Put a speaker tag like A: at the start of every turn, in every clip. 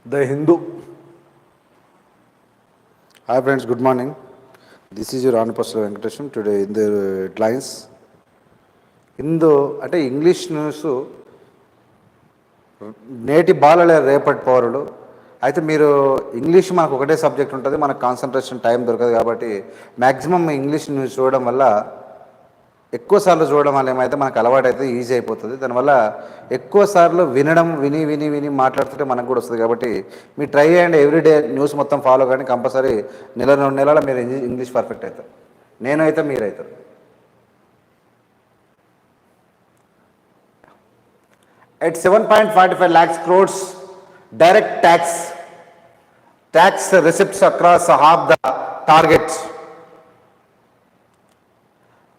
A: The Hindu.
B: Hi friends, good morning. This is your Anupasla Venkatesham. Today in the headlines. Hindu అంటే English news నేటి బాలలే రేపటి పౌరులు. అయితే మీరు ఇంగ్లీష్ మనకు ఒకటే సబ్జెక్ట్ ఉంటుంది, మనకు కాన్సన్ట్రేషన్ టైం దొరకదు కాబట్టి మ్యాక్సిమం ఇంగ్లీష్ న్యూస్ చూడడం వల్ల ఎక్కువసార్లు చూడడం వల్ల ఏమైతే మనకు అలవాటు అయితే ఈజీ అయిపోతుంది. దానివల్ల ఎక్కువసార్లు వినడం విని విని విని మాట్లాడుతుంటే మనకు కూడా వస్తుంది. కాబట్టి మీరు ట్రై చేయండి, ఎవ్రీడే న్యూస్ మొత్తం ఫాలో కానీ కంపల్సరీ నెల 2 నెలల మీరు ఇంగ్లీష్ పర్ఫెక్ట్ అవుతారు. నేనైతే మీరైతారు. At 7.45 lakhs crores direct tax receipts across half the target.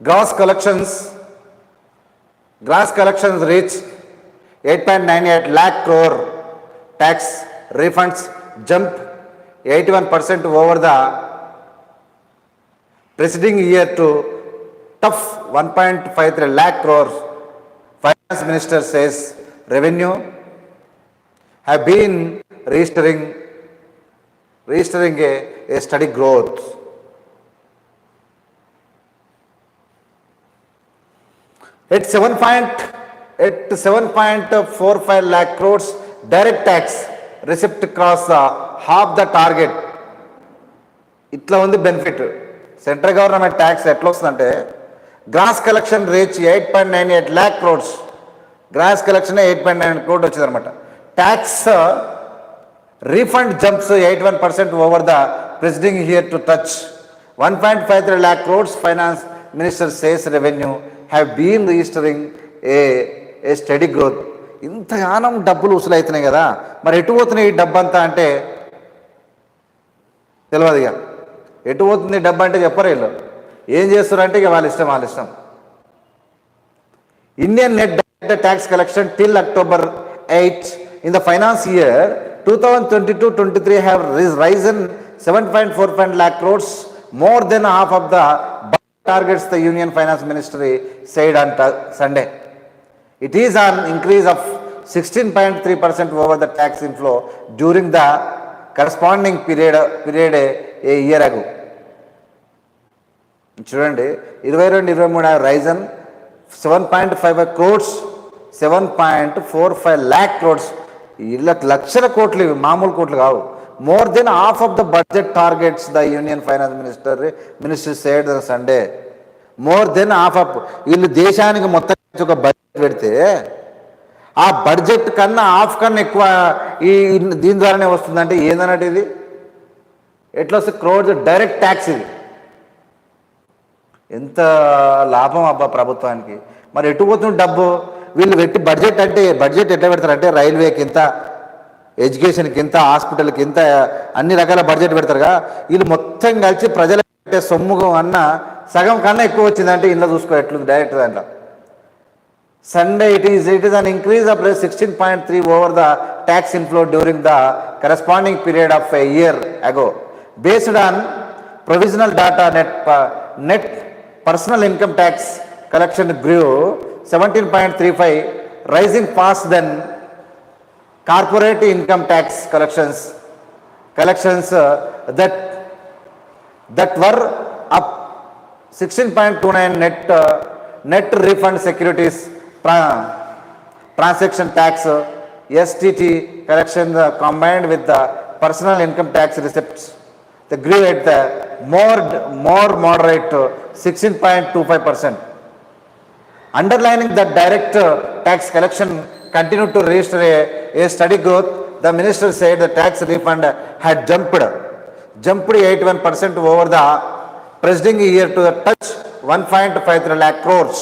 B: Gross collections reach 8.98 lakh crore. Tax refunds jump 81% over the preceding year to tough 1.53 lakh crores. Finance Minister says revenue have been registering a steady growth. At 7.45 lakh crores direct tax receipt across half the target. ఇట్లా ఉంది benefit. Central government tax ఎట్లా వస్తుందంటే gross collection reach 8.98 lakh crores. Gross collection 8.9 crore వచ్చింది అనమాట. Tax refund jumps 81% over the preceding year to touch 1.53 lakh crores. Finance minister says revenue have been registering a steady growth. ఇంతగానం డబ్బులు వసూలు అవుతున్నాయి కదా, మరి ఎటు పోతున్నాయి ఈ డబ్బు అంతా అంటే తెలియదు. ఇక ఎటు పోతుంది డబ్బు అంటే చెప్పరు. వీళ్ళు ఏం చేస్తారంటే ఇక వాళ్ళ ఇష్టం. Indian net tax collection till October 8 in the finance year 2022-23 have risen 7.45 lakh crores, more than half of the budget targets, the Union Finance Ministry said on Sunday. It is an increase of 16.3% over the tax inflow during the corresponding period a year ago. చూడండి, 22-23 Ryzen 7.5 crores, 7.45 lakh crores. లక్షల కోట్లు, ఇవి మామూలు కోట్లు కావు. More than half of the budget targets the union finance minister said Sunday. More than half of, వీళ్ళు దేశానికి మొత్తం ఒక బడ్జెట్ పెడితే ఆ బడ్జెట్ కన్నా హాఫ్ కన్నా ఎక్కువ ఈ దీని ద్వారానే వస్తుందంటే ఏందన్నట్టు ఇది ఎట్లా వస్తుంది? Crores direct tax. ఇది ఎంత లాభం అబ్బా ప్రభుత్వానికి. మరి ఎటు పోతుంది డబ్బు? వీళ్ళు పెట్టి బడ్జెట్ అంటే బడ్జెట్ ఎట్లా పెడతారంటే రైల్వేకి ఇంత, ఎడ్యుకేషన్కి ఇంత, హాస్పిటల్కి ఇంత, అన్ని రకాల బడ్జెట్ పెడతారుగా. వీళ్ళు మొత్తం కలిసి ప్రజల పెట్టే సొమ్ము అన్న సగం కన్నా ఎక్కువ వచ్చిందంటే ఇంట్లో చూసుకో ఎట్లుంది డైరెక్ట్ దాంట్లో. Sunday it is an increase of 16.3 over the tax inflow during the corresponding period of a year ago. Based on provisional data, net personal income tax collection grew 17.35, rising faster than corporate income tax collections that were up 16.29. Net refund securities transaction tax STT collection combined with the personal income tax receipts, they grew at the more moderate 16.25%. Underlining that direct tax collection continued to register a steady growth, the minister said the tax refund had jumped 81% over the preceding year to touch 1.53 lakh crores.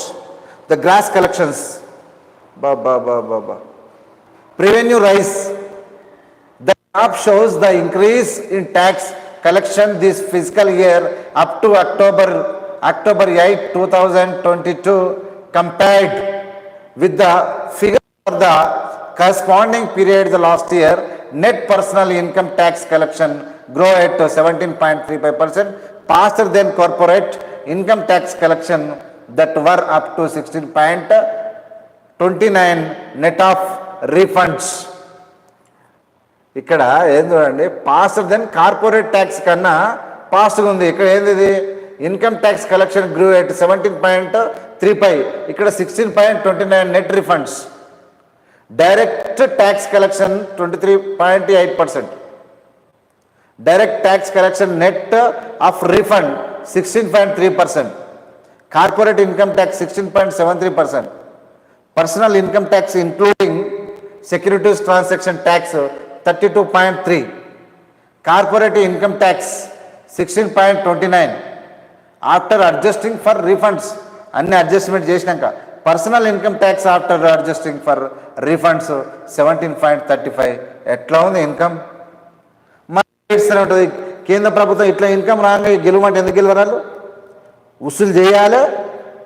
B: The gross collections revenue rise. The graph shows the increase in tax collection this fiscal year up to October 8, 2022 compared with the figure for the corresponding period the last year. Net personal income tax collection grow at 17.35%, faster than corporate income tax collection that were up to 16.29 net of refunds. ఇక్కడ ఏం చూడండి, pastor then corporate tax కన్నా పాస్ట్గా ఉంది. ఇక్కడ ఏంది, income tax collection గ్రూ at 17.35, ఇక్కడ 16.29 net refunds. Direct tax collection 23.8%. Direct tax collection net of refund 16.3%. Corporate income tax 16.73%. Personal income tax including securities transaction tax 32.3. Corporate income tax 16.29 after adjusting for refunds. అన్ని adjustment చేసినాక personal income tax after adjusting for refunds 17.35. ఎట్లా ఉంది income? ఉంటుంది కేంద్ర ప్రభుత్వం. ఇట్లా income రాగా గెలవమంటే ఎందుకు గెలవరాలు? వసూలు చేయాలి,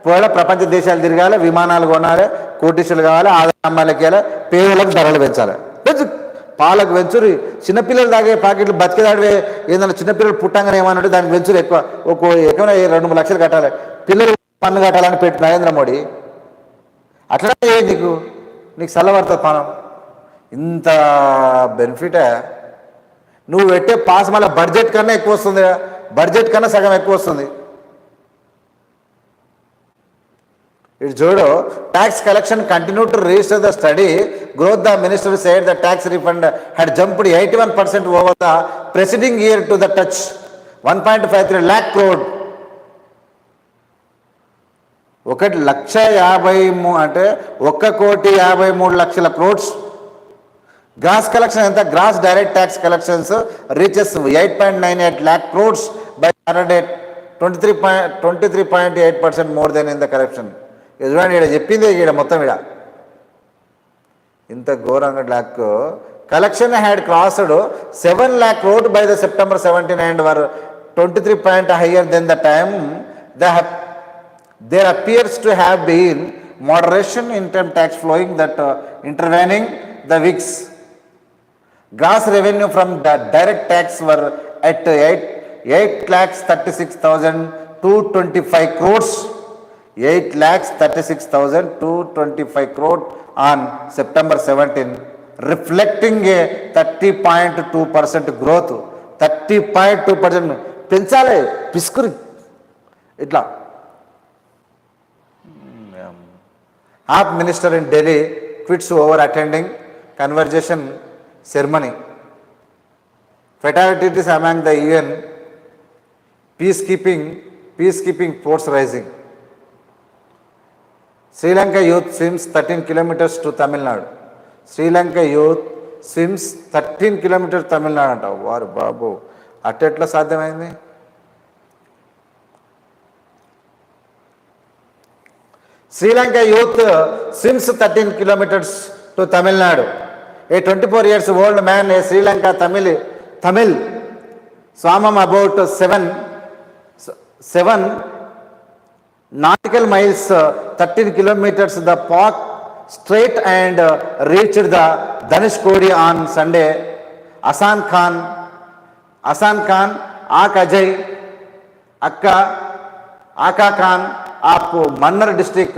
B: పోయాలి, ప్రపంచ దేశాలు తిరగాలి, విమానాలు కొనాలి, కోటీసులు కావాలి, ఆదాయ అమ్మాయిలకి ఇవ్వాలి, పేదలకు ధరలు పెంచాలి. పాలకు వెంచురు, చిన్నపిల్లలు తాగే ప్యాకెట్లు బతికేదాడివే. ఏదైనా చిన్నపిల్లలు పుట్టంగానే ఏమన్నట్టు దానికి వెంచురు ఎక్కువ. ఎక్కువ 2-3 లక్షలు కట్టాలి, పిల్లలు పన్ను కట్టాలని పెట్టి నరేంద్ర మోడీ. అట్లా నీకు చల్లబడుతుంది పానం. ఇంత బెనిఫిటే. నువ్వు పెట్టే పాస్ మళ్ళీ బడ్జెట్ కన్నా ఎక్కువ వస్తుంది, బడ్జెట్ కన్నా సగం ఎక్కువ వస్తుంది. ఇటు చూడు, tax collection continue to register the steady growth. The minister said the tax refund had jumped 81% over the preceding year to the touch 1.53 lakh crore. 1,53,000 అంటే 1,53,00,000 crores. గ్రాస్ కలెక్షన్ ఎంత? Gross direct tax collections reaches 8.98 lakh crores by Saturday, 23.8% more than in the collection. చూడండి, ఇక్కడ చెప్పింది ఇక్కడ మొత్తం. ఇక్కడ ఇంత ఘోరంగా lakh collection had crossed 7 lakh crore by the September 17 and were 23 point higher than the time. There appears to have been moderation in income tax flowing that intervening the weeks. Gross revenue from the direct tax were at 8,36,225 crores. 8,36,225 crore on September 17, reflecting a 30.2% growth. 30.2% పెంచాలి పిస్కురి ఇట్లా. Half minister in Delhi quits over attending conversation ceremony. Fatalities among the UN peacekeeping force rising. Sri Lanka youth swims 13 kilometers to Tamil Nadu. Sri Lanka youth swims 13 kilometers Tamil Nadu అంట. వారు బాబు, అట్టెట్లా సాధ్యమైంది? Sri Lanka youth swims 13 kilometers to Tamil Nadu. A 24 years old man, a Sri Lanka Tamil, swam about 7 nautical miles, 13 kilometers the Pak Strait and reached the Dhanushkodi on Sunday. Asan Khan, Akajay, Aka Khan of Mannar district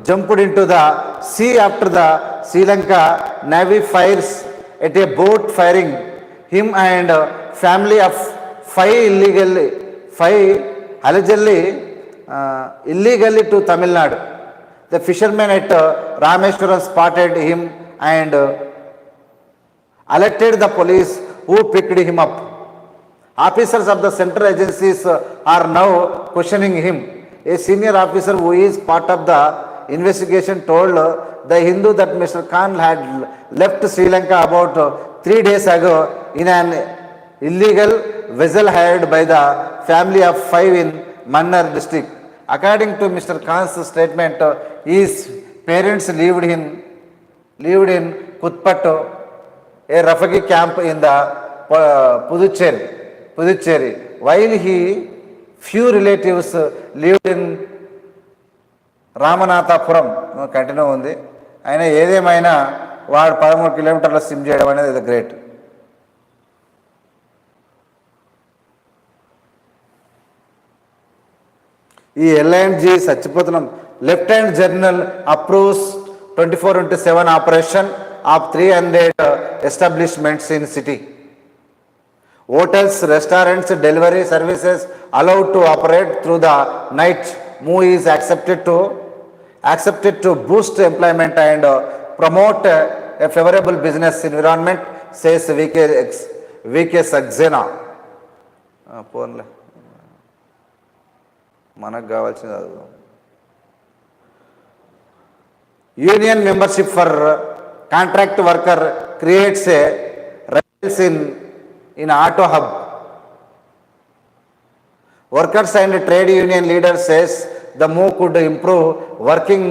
B: jumped into the sea after the Sri Lanka Navy fires at a boat, firing him and family of 5 illegally to Tamil Nadu. The fishermen at Rameshwaram spotted him and alerted the police, who picked him up. Officers of the central agencies are now questioning him. A senior officer who is part of the investigation told the Hindu that Mr. Khan had left Sri Lanka about 3 days ago in an illegal vessel hired by the family of 5 in Mannar district. According to Mr. Khan's statement, his parents lived in Kutpattu, a refugee camp in the Puducherry, while few relatives lived in Ramanathapuram. Continue ఉంది. అయినా ఏదేమైనా వాడు 13 కిలోమీటర్ల swim చేయడం అనేది ఇది great. ఈ LNG చచ్చిపోతున్నాం. Lieutenant general approves 24/7 operation of 300 establishments in city. Hotels, restaurants, delivery services allowed to operate through the night. Move is accepted to boost employment and promote a favorable business environment, says VK Saxena. పోన్లే మనకు కావాల్సింది అది. Union membership for contract worker creates a rebels in Auto Hub. Workers and trade union leaders says the move could improve working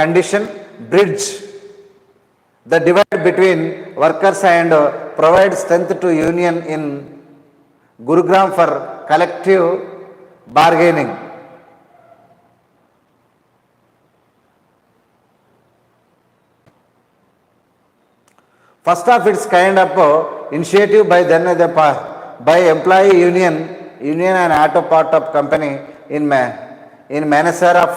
B: condition, bridge the divide between workers and provide strength to union in Gurugram for collective bargaining. First of its kind of initiative by by employee union and auto part of company in manner of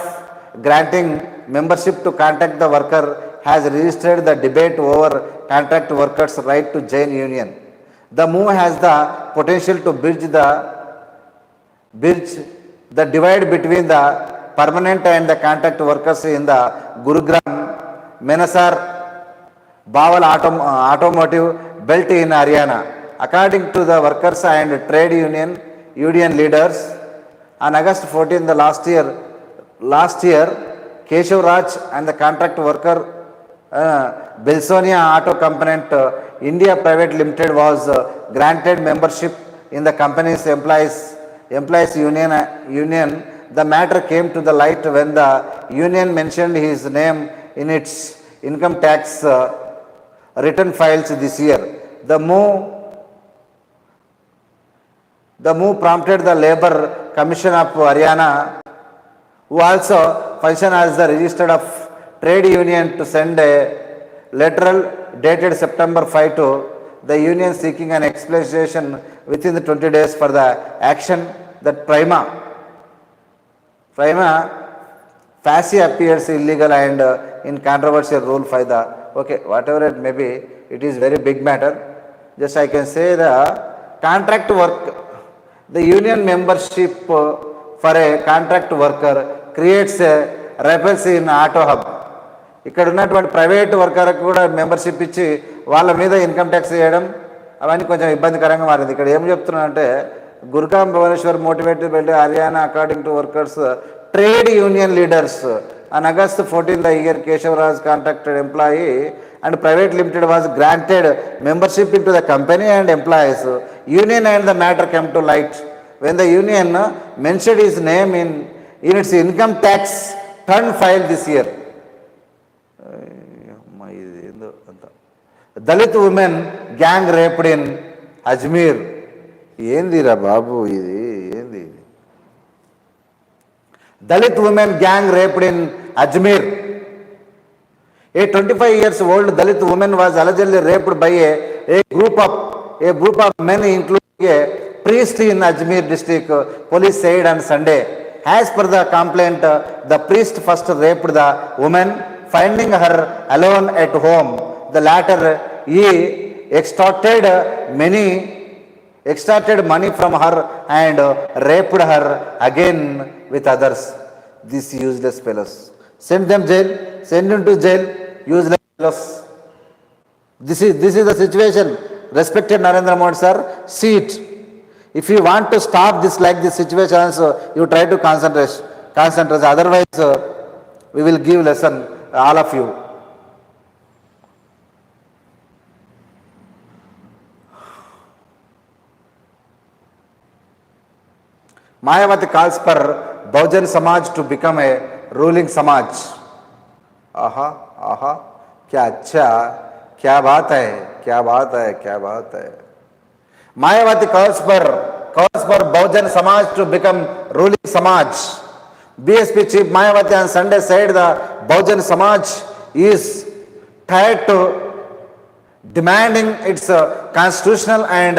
B: granting membership to contact the worker has registered the debate over contract workers' right to join union. The move has the potential to bridge the divide between the permanent and the contract workers in the Gurugram, Menasar, Bawal automotive belt in Haryana. According to the workers and trade union leaders, on August 14, last year, Keshav Raj and the contract worker Belsonia Auto Component India Private Limited was granted membership in the company's employees union. The matter came to the light when the union mentioned his name in its income tax return files this year. The move prompted the Labour Commission of Haryana, who also function as the register of trade union, to send a letter dated September 5 to the union seeking an explanation within the 20 days for the action that prima facie appears illegal and in controversial rule 5 the okay, whatever it may be, it is very big matter. Just I can say the contract work, the union membership for a contract worker creates a rebels in Auto Hub. ఇక్కడ ఉన్నటువంటి private వర్కర్కి కూడా membership ఇచ్చి వాళ్ళ మీద income tax చేయడం అవన్నీ కొంచెం ఇబ్బందికరంగా మారింది. ఇక్కడ ఏం చెప్తున్నానంటే Gurugram Bhubaneswar motivated by Haryana according to workers trade union leaders on August 14 the year Keshav Raj contracted employee and private limited was granted membership into the company and employees. Union and the matter came to light when the union mentioned his name in its income tax return file this year. Dalit women gang raped in Ajmer. ఏందిరా బాబు ఇది ఏంది? Dalit women gang raped in Ajmer. A 25 years old Dalit woman was allegedly raped by a group of men including a priest in Ajmer district, police said on Sunday. As per the complaint, the priest first raped the woman, finding her alone at home. The latter he extorted money from her and raped her again with others. These useless fellows. Send them jail. Send them to jail. Useless fellows. This is the situation. Respected Narendra Modi sir, see it. If you want to stop this like this situation, so you try to concentrate. Otherwise, we will give lesson all of you. Mayawati calls for Bahujan Samaj to become a ruling Samaj. Aha, क्या अच्छा, क्या बात है. Mayawati calls for Bahujan Samaj to become ruling Samaj. BSP chief Mayawati on Sunday said the Bahujan Samaj is tied to demanding its constitutional and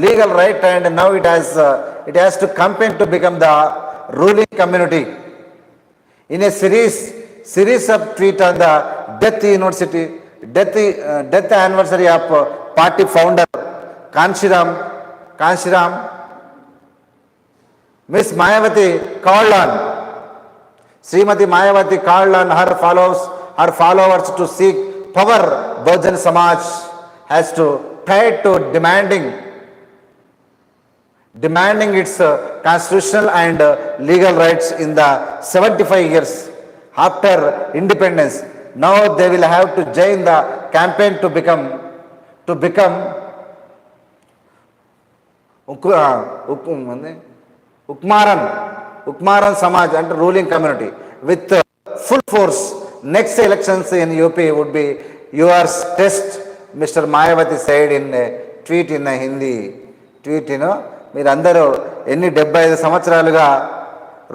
B: legal right, and now it has to campaign to become the ruling community. In a series of tweets on the Death University death anniversary of party founder Kanshiram, Miss Mayawati called on Srimati Mayawati called on her followers to seek power. Bahujan Samaj has to try to demanding its constitutional and legal rights in the 75 years after independence. Now they will have to join the campaign to become Ukmaran Samaj and ruling community with full force. Next elections in UP would be yours test, Mr. Mayawati said in a tweet in a Hindi tweet. మీరందరూ ఎన్ని 75 సంవత్సరాలుగా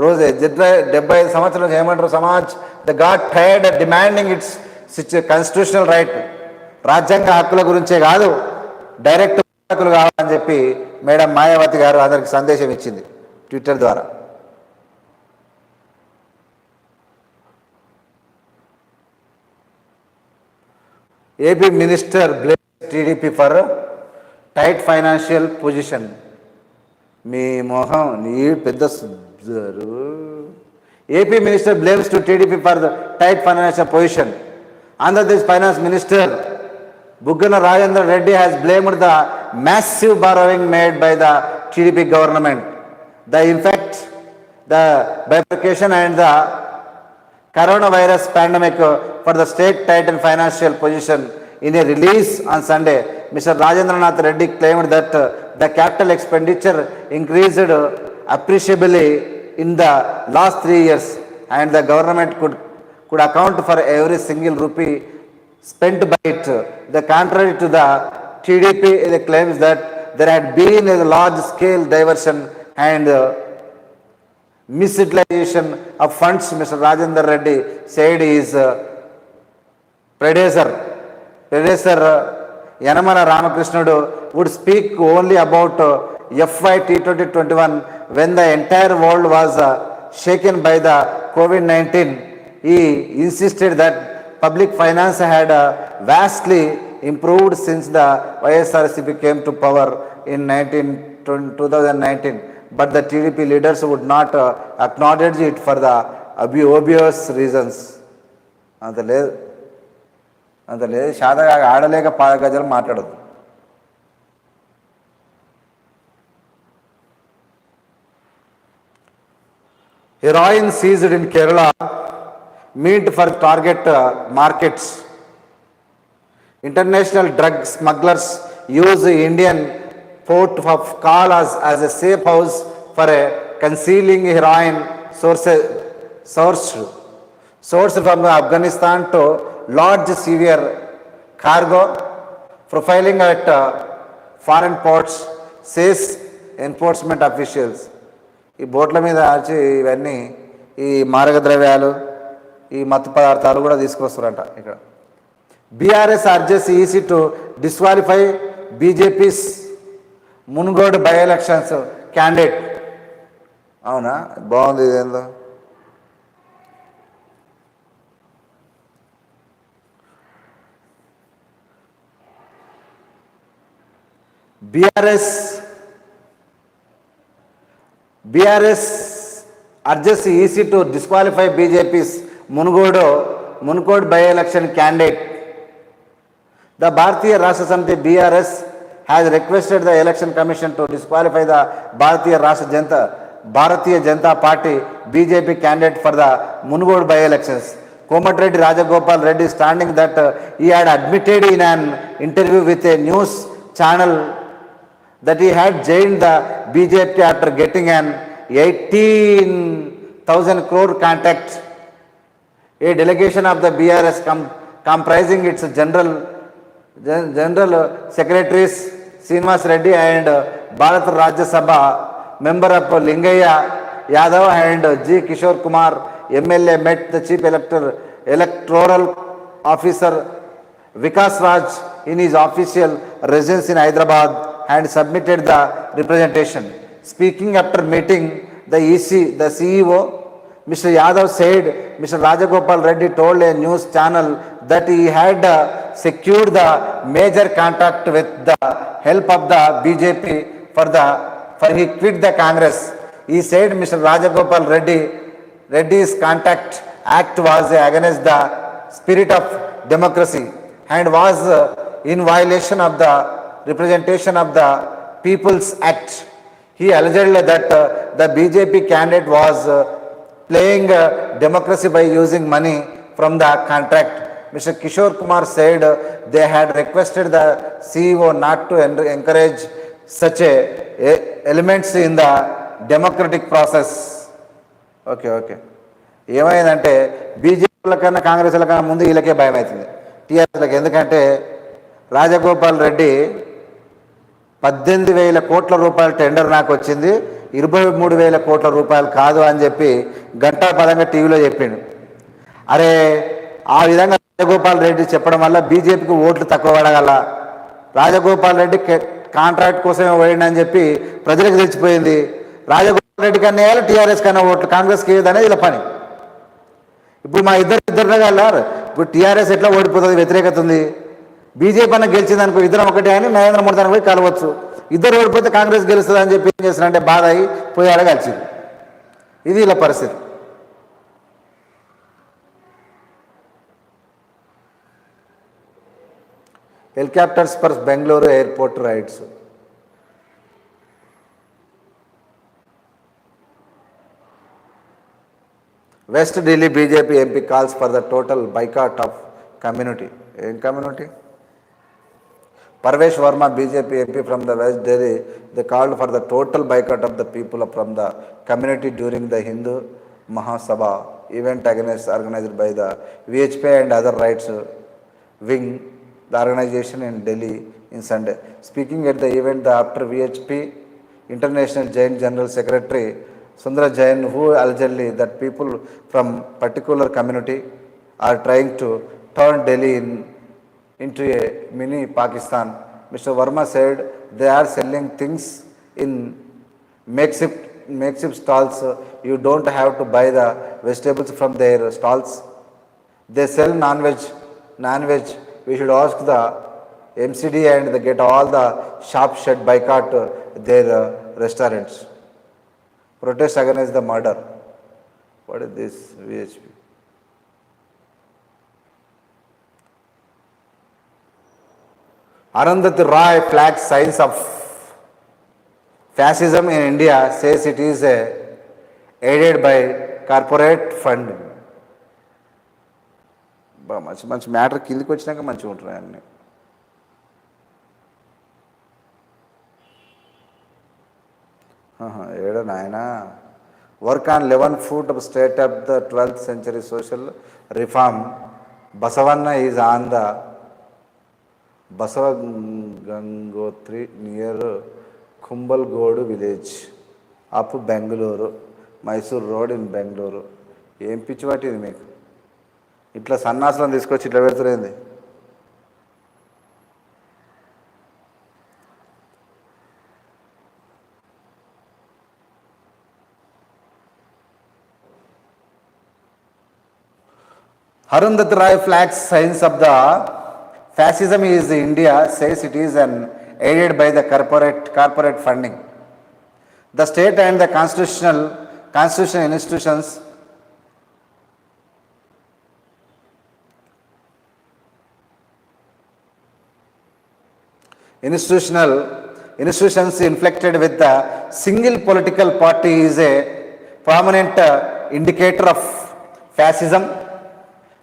B: రోజు 75 సంవత్సరాలు ఏమంటారు Samaj the got tired demanding it's constitutional right, రాజ్యాంగ హక్కుల గురించే కాదు డైరెక్ట్ హక్కులు కావాలని చెప్పి మేడం మాయావతి గారు అందరికి సందేశం ఇచ్చింది ట్విట్టర్ ద్వారా. AP minister blames TDP for tight financial position. మీ మొహం నీ పెద్ద AP minister blames to TDP for the tight financial position. Andhra Pradesh finance minister Buggana Rajendra Reddy has blamed the massive borrowing made by the TDP government. In fact, the bifurcation and the coronavirus pandemic for the state tightened financial position. In a release on Sunday, Mr. Rajendranath Reddy claimed that the capital expenditure increased appreciably in the last 3 years and the government could account for every single rupee spent by it. The contrary to the TDP, it claims that there had been a large-scale diversion and misutilization of funds. Mr. Rajendra Reddy said his predecessor Yanamala Ramakrishnudu would speak only about FY T2021 when the entire world was shaken by the COVID-19. He insisted that public finance had vastly improved since the YSRCP came to power in 2019, but the TDP leaders would not acknowledge it for the obvious reasons. అంత లేదు శాతగా ఆడలేక గజలు మాట్లాడదు. Heroin seized in Kerala meant for target markets. International drug smugglers use Indian port of Kalas as a safe house for concealing heroin sourced from Afghanistan to large severe cargo. Profiling at foreign ports, says enforcement officials. ఈ బోట్ల మీద వచ్చి ఇవన్నీ ఈ మారక ద్రవ్యాలు ఈ మత్తు పదార్థాలు కూడా తీసుకొస్తారంట. ఇక్కడ BRS urges EC to disqualify BJP's Munugode by elections candidate. అవునా, బాగుంది ఇదేందో. BRS urges EC to disqualify BJP's Munkod by-election candidate. The Bharatiya Rashtra Samiti BRS has requested the Election Commission to disqualify the Bharatiya Janata Party BJP candidate for the Munkod by-elections. Komatireddy Rajagopal Reddy standing that he had admitted in an interview with a news channel that he had joined the BJP after getting an 18,000 crore contract. A delegation of the BRS comprising its General Secretaries Srinivas Reddy and Bharat Rajya Sabha member of Lingayya Yadav and G. Kishore Kumar MLA met the Chief Electoral Officer Vikas Raj in his official residence in Hyderabad and submitted the representation. Speaking after meeting, the CEO Mr. Yadav said Mr. Rajagopal Reddy told a news channel that he had secured the major contract with the help of the BJP for he quit the Congress. He said Mr. Rajagopal Reddy's Contact Act was against the spirit of democracy and was in violation of the Representation of the People's Act. He alleged that the BJP candidate was playing democracy by using money from the contract. Mr. Kishore Kumar said they had requested the CEO not to encourage such elements in the democratic process. Okay. ఏమైందంటే బీజేపీల కన్నా కాంగ్రెస్ల కన్నా ముందు వీళ్ళకే భయం అవుతుంది టీఆర్ఎస్లకు. ఎందుకంటే రాజగోపాల్ రెడ్డి 18,000 కోట్ల రూపాయల టెండర్ నాకు వచ్చింది, 23,000 కోట్ల రూపాయలు కాదు అని చెప్పి గంటాపదంగా టీవీలో చెప్పిండు. అరే ఆ విధంగా రాజగోపాల్ రెడ్డి చెప్పడం వల్ల బీజేపీకి ఓట్లు తక్కువ పడగల. రాజగోపాల్ రెడ్డి కాంట్రాక్ట్ కోసమే పోయిండని చెప్పి ప్రజలకు తెచ్చిపోయింది. రాజగోపాల్ రెడ్డి కన్నా వేయాలి, టీఆర్ఎస్ కన్నా ఓట్లు కాంగ్రెస్కి ఏదనేది ఇలా పని. ఇప్పుడు మా ఇద్దరు వెళ్ళారు. ఇప్పుడు టీఆర్ఎస్ ఎట్లా ఓడిపోతుంది, వ్యతిరేకత ఉంది. బీజేపీ అన్న గెలిచింది అనుకో, ఇద్దరం ఒకటే అని నరేంద్ర మోడీ దానికి పోయి కలవచ్చు. ఇద్దరు ఓడిపోతే కాంగ్రెస్ గెలుస్తుంది అని చెప్పి ఏం చేస్తారంటే బాధ అయి పోయాడ కలిసింది. ఇది ఇలా పరిస్థితి. Helicopters for Bengaluru airport rides. West Delhi BJP MP calls for the total boycott of community. ఏం community? Parvesh Verma, BJP MP from the West Delhi, they called for the total boycott of the people from the community during the Hindu Mahasabha event organized by the VHP and other rights wing, the organization in Delhi in Sunday. Speaking at the event after VHP International Jain General Secretary Sundara Jain, who allegedly that people from particular community are trying to turn Delhi into a mini Pakistan. Mr. Verma said they are selling things in makeshift stalls. You don't have to buy the vegetables from their stalls. They sell non-veg. We should ask the MCD and they get all the shops should boycott their restaurants. Protest against the murder. What is this VHP? Arundhati Roy flags signs of fascism in India, says it is aided by corporate funding. మంచి matter కిందికి వచ్చినాక మంచిగా ఉంటున్నాయి అన్నీ. ఏడ నాయన work on 11 foot of state of the 12th century social reform. Basavanna is on the Basava Gangotri near Kumbalgodu village up Bangalore, Mysore road in Bangalore. ఏం పిచ్చి పట్టింది మీకు? ఇట్లా సన్నాసులను తీసుకొచ్చి ఇట్లా పెడుతురేంది? Arundhati Roy flags signs of the fascism is India, says it is aided by the corporate funding. The state and the constitutional institutions inflected with the single political party is a prominent indicator of fascism,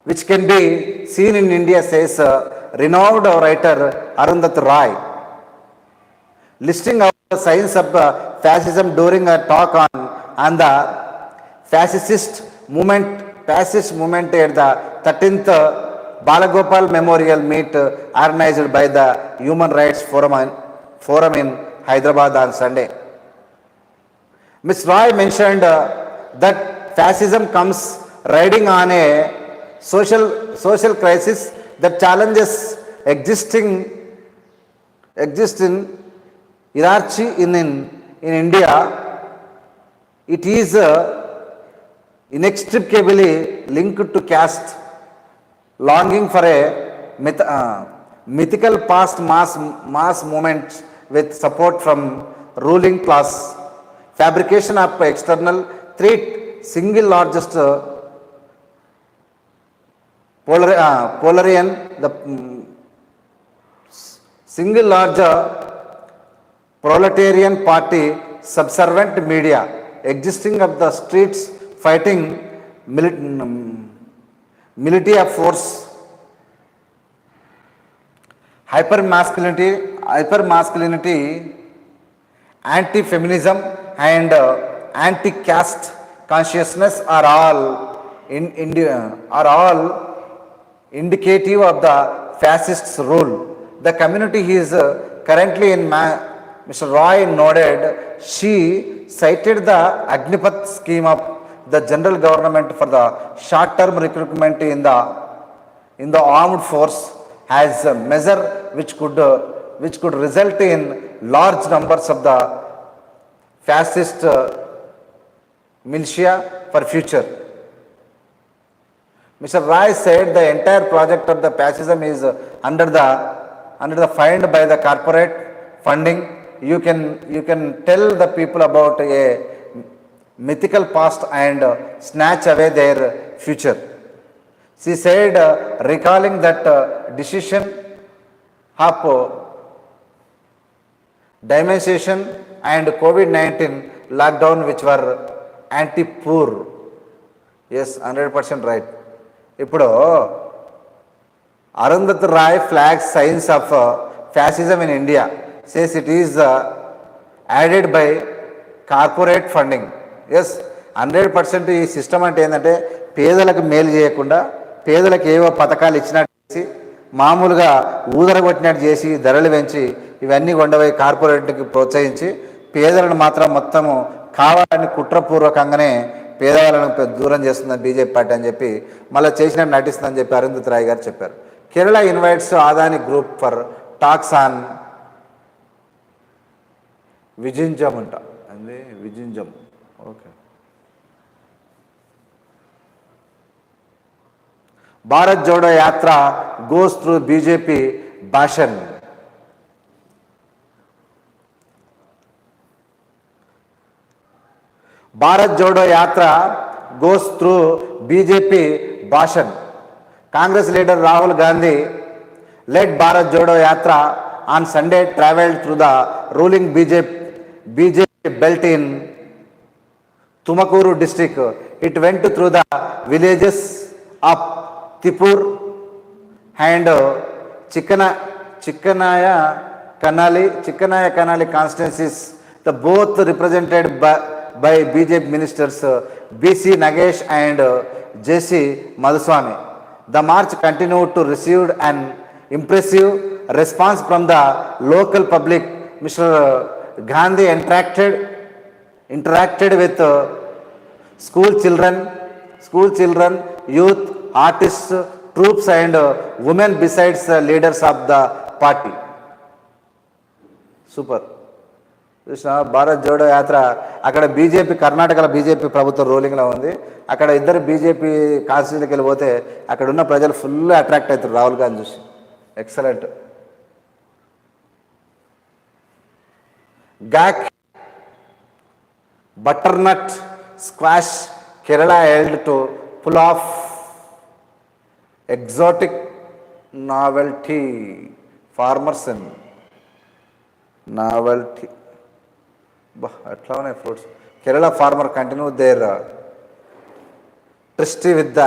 B: which can be seen in India, says renowned writer Arundhati Roy, listing out the signs of fascism during a talk on the fascist movement at the 13th Balagopal Memorial Meet organized by the Human Rights Forum in Hyderabad on Sunday. Ms. Roy mentioned that fascism comes riding on a social crisis that challenges existing hierarchy in India. It inextricably linked to caste, longing for a mythical past mass movement with support from ruling class, fabrication of external threat, single largest Polarian, the single larger proletarian party, subservient media, existing of the streets, fighting military of force, hyper masculinity, anti-feminism, and anti-caste consciousness are all indicative of the fascist's rule. The community he is currently in, Mr. Roy noted, she cited the Agnipath scheme of the general government for the short-term recruitment in the armed force as a measure which could result in large numbers of the fascist militia for future. Mr. Rai said the entire project of the fascism is under the fund by the corporate funding. You can tell the people about a mythical past and snatch away their future. She said, recalling that decision of demonstration and COVID-19 lockdown, which were anti-poor. Yes, 100% right. ఇప్పుడు Arundhati Roy flags signs of fascism in India says it is aided by corporate funding. Yes, 100% ఈ system అంటే ఏంటంటే పేదలకు మేలు చేయకుండా పేదలకు ఏవో పథకాలు ఇచ్చినట్టు చేసి మామూలుగా ఊదరగొట్టినట్టు చేసి ధరలు పెంచి ఇవన్నీ కొండపోయి కార్పొరేట్కి ప్రోత్సహించి పేదలను మాత్రం మొత్తము కావాలని కుట్రపూర్వకంగానే పేదవాళ్ళను దూరం చేస్తుందని బీజేపీ పార్టీ అని చెప్పి మళ్ళీ చేసినట్టు నటిస్తుందని చెప్పి అరుంధతి రాయ్ గారు చెప్పారు. Kerala invites Adani group for talks on Vizhinjam అంట, అండి Vizhinjam. Okay. Bharat Jodo Yatra goes through BJP భాషణ్. Bharat Jodo Yatra goes through BJP Bhashan. Congress leader Rahul Gandhi led Bharat Jodo Yatra on Sunday, travelled through the ruling BJP belt in Tumakuru district. It went through the villages of Tipur and Chikkanaya Kanali constituencies, the both represented by BJP ministers BC Nagesh and JC Madhuswami. The march continued to receive an impressive response from the local public. Mr. Gandhi interacted with school children, youth, artists, troops and women besides leaders of the party. Super. చూసిన భారత్ జోడో యాత్ర అక్కడ BJP కర్ణాటకలో BJP ప్రభుత్వం రూలింగ్లో ఉంది. అక్కడ ఇద్దరు BJP కాన్స్టిట్యూన్సీకి వెళ్ళిపోతే అక్కడ ఉన్న ప్రజలు ఫుల్ అట్రాక్ట్ అవుతారు రాహుల్ గాంధీ చూసి. Excellent. Gac butternut squash Kerala held to pull off exotic novelty farmers and novelty అట్లా ఉన్నాయి fruits. Kerala farmer continue their tryst with the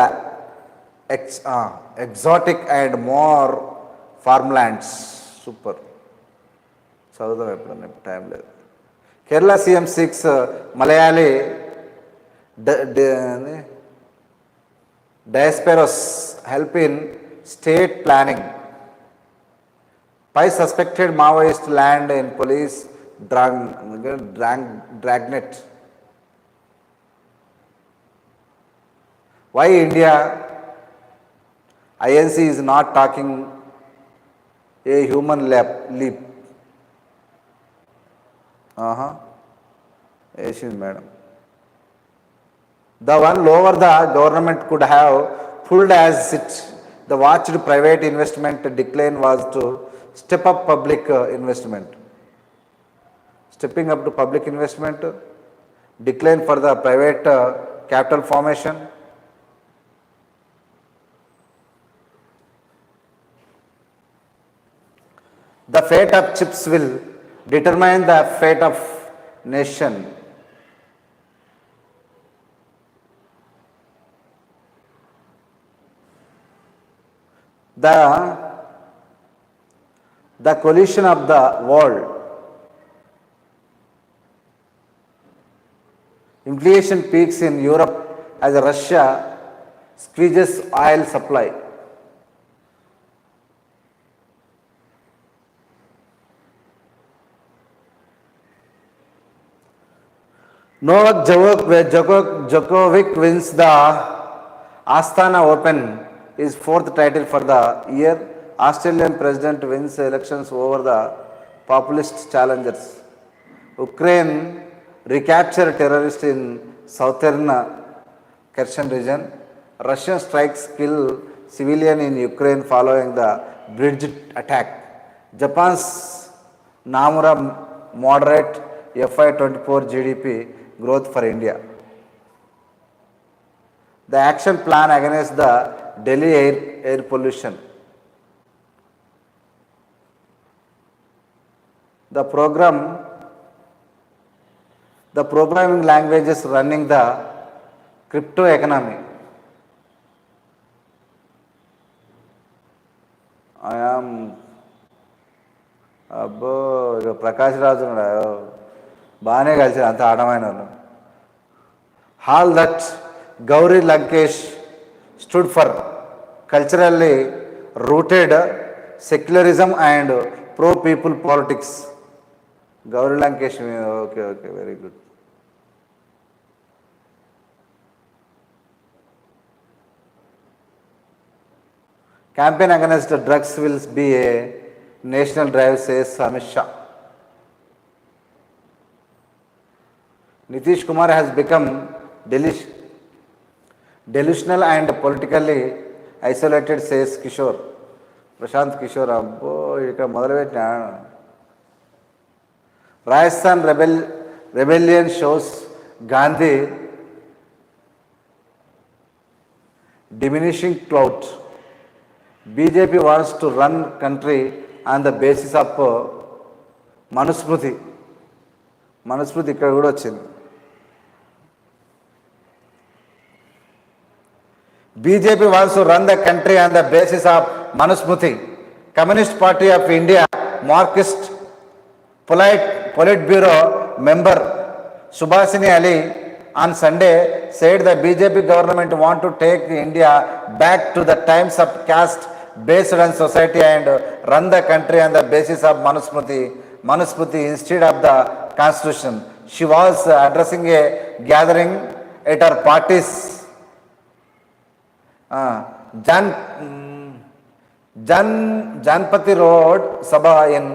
B: exotic and more farmlands. Super. చదువుదాం ఎప్పుడన్నా, టైం లేదు. Kerala CM 6 Malayali diasporas help in state planning. 5 suspected Maoist land in police dragnet. Why India INC is not taking a human leap? Asian madam. The one lower the government could have pulled as it the watched private investment decline was to step up public investment. Stepping up to public investment, decline for the private capital formation. The fate of chips will determine the fate of nation. The, the collision of the world. Inflation peaks in Europe as Russia squeezes oil supply. Novak Djokovic wins the Astana Open, his fourth title for the year. Australian president wins elections over the populist challengers. Ukraine recapture terrorists in southern Kherson region. Russian strikes kill civilian in Ukraine following the bridge attack. Japan's Namura moderate FY24 GDP growth for India. The action plan against the Delhi air pollution. The programming languages running the crypto economy. I am అబ్బో ఇక ప్రకాష్ రాజు ఉన్నాడు బాగానే కలిసి అంత ఆడమైన వాళ్ళు. All that Gauri Lankesh stood for culturally rooted secularism and pro-people politics. Gauri Lankesh, okay, very good. Campaign against drugs will be a national drive, says Amit Shah. Nitish Kumar has become delusional and politically isolated, says Kishore. Prashant Kishore, అబ్బో ఇక్కడ మొదలుపెట్టిన Rajasthan rebellion shows Gandhi diminishing clout. BJP wants to run country on the basis of Manusmriti. Manusmriti ఇక్కడ కూడా వచ్చింది. BJP wants to run the country on the basis of Manusmriti. Communist Party of India Marxist Politburo member Subhasini Ali on Sunday said the BJP government want to take India back to the times of caste based on society and run the country on the basis of Manusmriti instead of the constitution. She was addressing a gathering at her party's Janpati Road Sabha in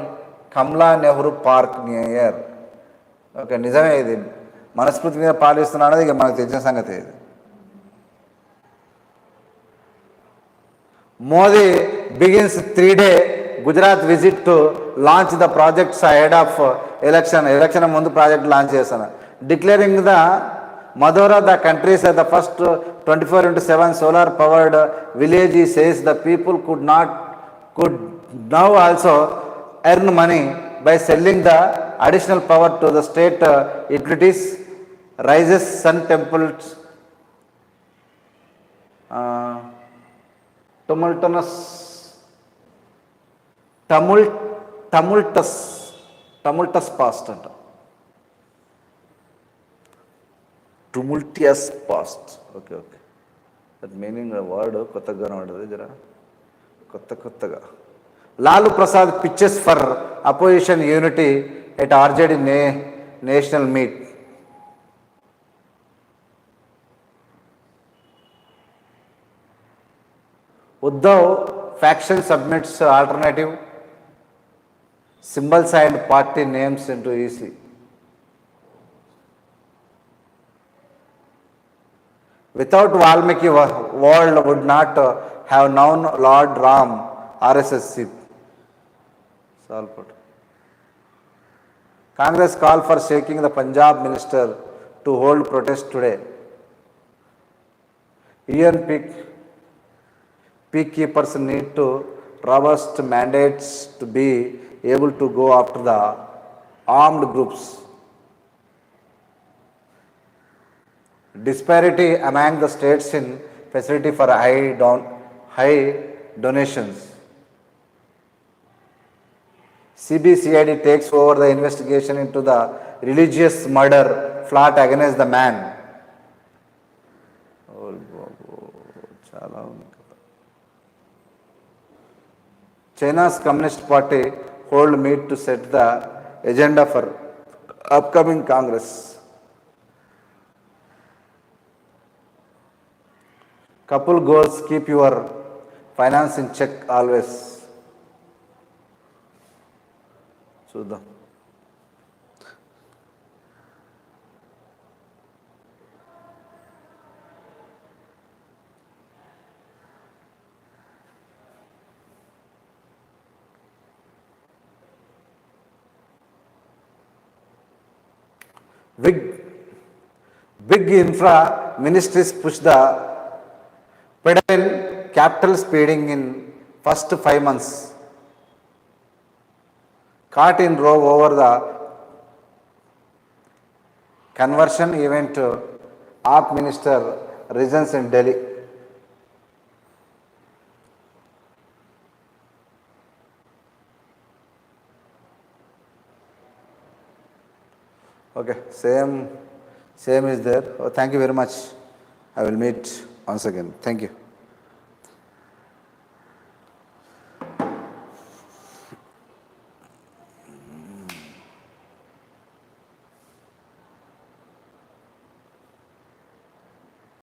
B: Kamla Nehru Park near. Okay, నిజమే ఇది మనస్ఫూర్తి మీద పాలిస్తున్నాడు, ఇక మనకు తెలిసిన సంగతి ఇది. Modi begins 3-day Gujarat visit to launch the projects ahead of election. Election ముందు ప్రాజెక్ట్ లాంచ్ చేస్తాను. Declaring the Madura, the country said the first 24/7 solar powered village, says the people could now also earn money by selling the additional power to the state utilities. Rises sun temples tumultuous past అంట. tumultuous past. Okay. That meaning word కొత్తగా ఉంటుంది జరా కొత్తగా. Lalu Prasad pitches for opposition unity at RJD national meet. Uddhav faction submits alternative symbols and party names into EC. Without Valmiki, world would not have known Lord Ram, RSS chief. Solve put. Congress call for shaking the Punjab minister to hold protest today. Ian peak keepers need to robust mandates to be able to go after the armed groups. Disparity among the states in facility for high donations. CBCID takes over the investigation into the religious murder plot against the man. China's Communist Party hold meet to set the agenda for upcoming Congress. Couple goals, keep your finance in check always. చూద్దాం. Big infra ministries push the pedal capital speeding in first 5 months. Caught in row over the conversion event, AAP minister resigns in Delhi. Okay, same is there. Oh, thank you very much. I will meet once again. Thank you.